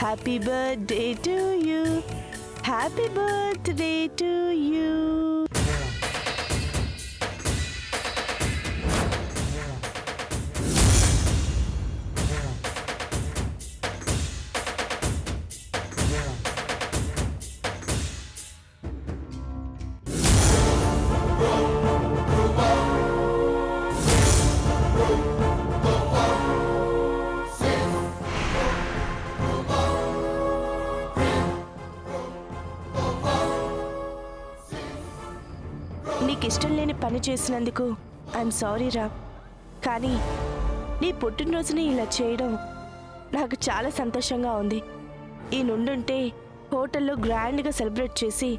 Happy birthday to you, happy birthday to you. నీకు ఇష్టం లేని పని చేసినందుకు ఐఎమ్ సారీ రా. కానీ నీ పుట్టినరోజుని ఇలా చేయడం నాకు చాలా సంతోషంగా ఉంది. ఈ నుండుంటే హోటల్లో గ్రాండ్గా సెలబ్రేట్ చేసి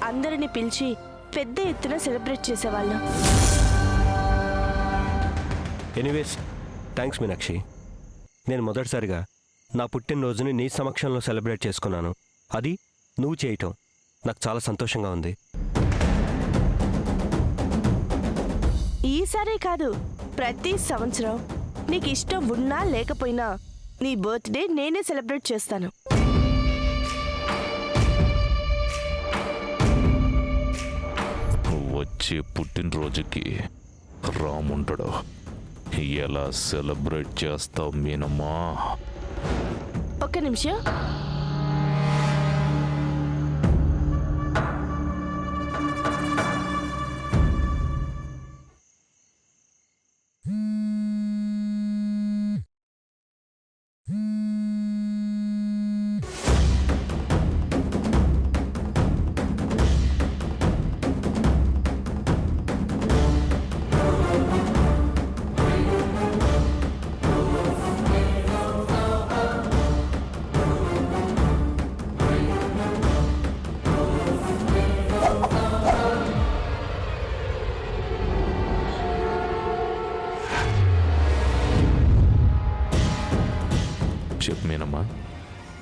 అందరిని పిలిచి పెద్ద ఎత్తున సెలబ్రేట్ చేసేవాళ్ళం. Anyways thanks Meenakshi. నేను మొదటిసారిగా నా పుట్టినరోజుని నీ సమక్షంలో సెలబ్రేట్ చేసుకున్నాను. అది నువ్వు చేయటం నాకు చాలా సంతోషంగా ఉంది. ఈసారే కాదు, ప్రతి సంవత్సరం నీకు ఇష్టం ఉన్నా లేకపోయినా నీ బర్త్డే నేనే సెలబ్రేట్ చేస్తాను. వచ్చే పుట్టినరోజుకి రాముండడు. ఎలా సెలబ్రేట్ చేస్తావు మీనమ్మా? ఒక్క నిమిషం. చెప్పమేనమ్మా.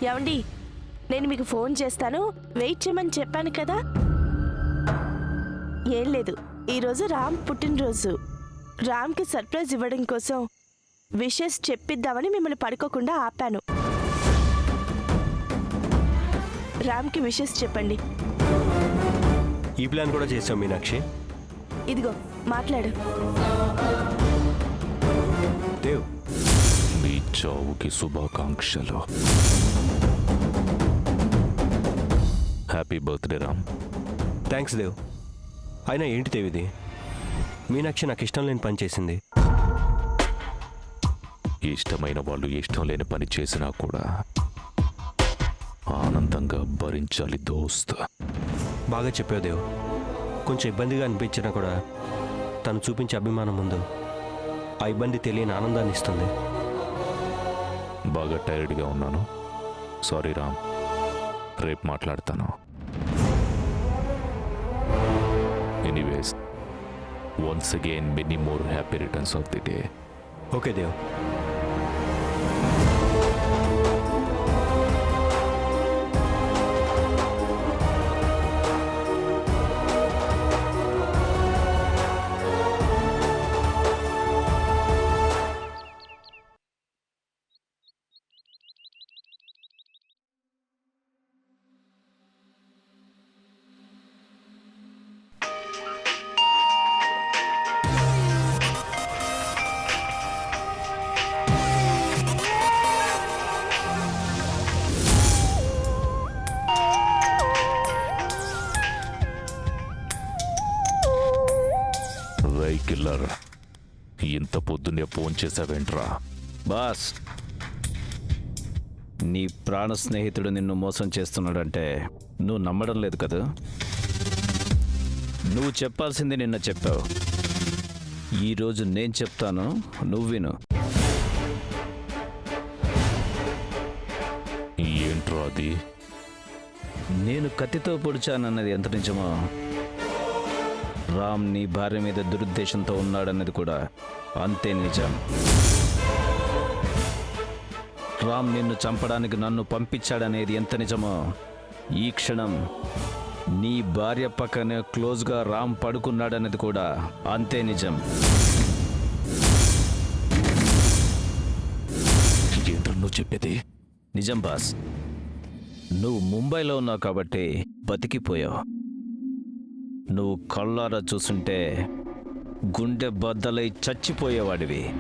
ఏమండి, నేను మీకు ఫోన్ చేస్తాను, వెయిట్ చేయమని చెప్పాను కదా. ఏం లేదు, ఈరోజు రామ్ పుట్టినరోజు. రామ్కి సర్ప్రైజ్ ఇవ్వడం కోసం విషెస్ చెప్పిద్దామని మిమ్మల్ని పడుకోకుండా ఆపాను. రామ్కి విషెస్ చెప్పండి. ఈ ప్లాన్ కూడా చేసాం మీనాక్షి. ఇదిగో మాట్లాడు. దేవ్, మీ చావుకి శుభాకాంక్షలు. Happy birthday Ram. Thanks Dev. అయినా ఏంటి దేవ్ ఇది? మీనాక్షి నాకు ఇష్టం లేని పని చేసింది. ఇష్టమైన వాళ్ళు ఇష్టం లేని పని చేసినా కూడా ఆనందంగా భరించాలి దోస్త్. బాగా చెప్పావు దేవ్. కొంచెం ఇబ్బందిగా అనిపించినా కూడా తను చూపించే అభిమానం ముందు ఆ ఇబ్బంది తెలియని ఆనందాన్ని ఇస్తుంది. బాగా టైర్డ్గా ఉన్నాను, సారీ రామ్. రేపు మాట్లాడతాను. Anyways, once again many more happy returns of the day. Okay Dev. Killer, ఇంత పొద్దున్నే ఫోన్ చేశావేంట్రా? బాస్, నీ ప్రాణ స్నేహితుడు నిన్ను మోసం చేస్తున్నాడంటే నువ్వు నమ్మడం లేదు కదా. నువ్వు చెప్పాల్సింది నిన్న చెప్పావు. ఈరోజు నేను చెప్తాను, నువ్వు విను. ఏంట్రా అది? నేను కత్తితో పొడిచానన్నది ఎంత నిజమో, రామ్ నీ భార్య మీద దురుద్దేశంతో ఉన్నాడన్నది కూడా అంతే నిజం. రామ్ నిన్ను చంపడానికి నన్ను పంపించాడనేది ఎంత నిజమో, ఈ క్షణం నీ భార్య పక్కనే క్లోజ్గా రామ్ పడుకున్నాడన్నది కూడా అంతే నిజం. ఏంట్రా నువ్వు చెప్పేది? నిజం బాస్. నువ్వు ముంబైలో ఉన్నావు కాబట్టి బతికిపోయావు. నువ్వు కళ్ళారా చూసుంటే గుండె బద్దలై చచ్చిపోయేవాడివి.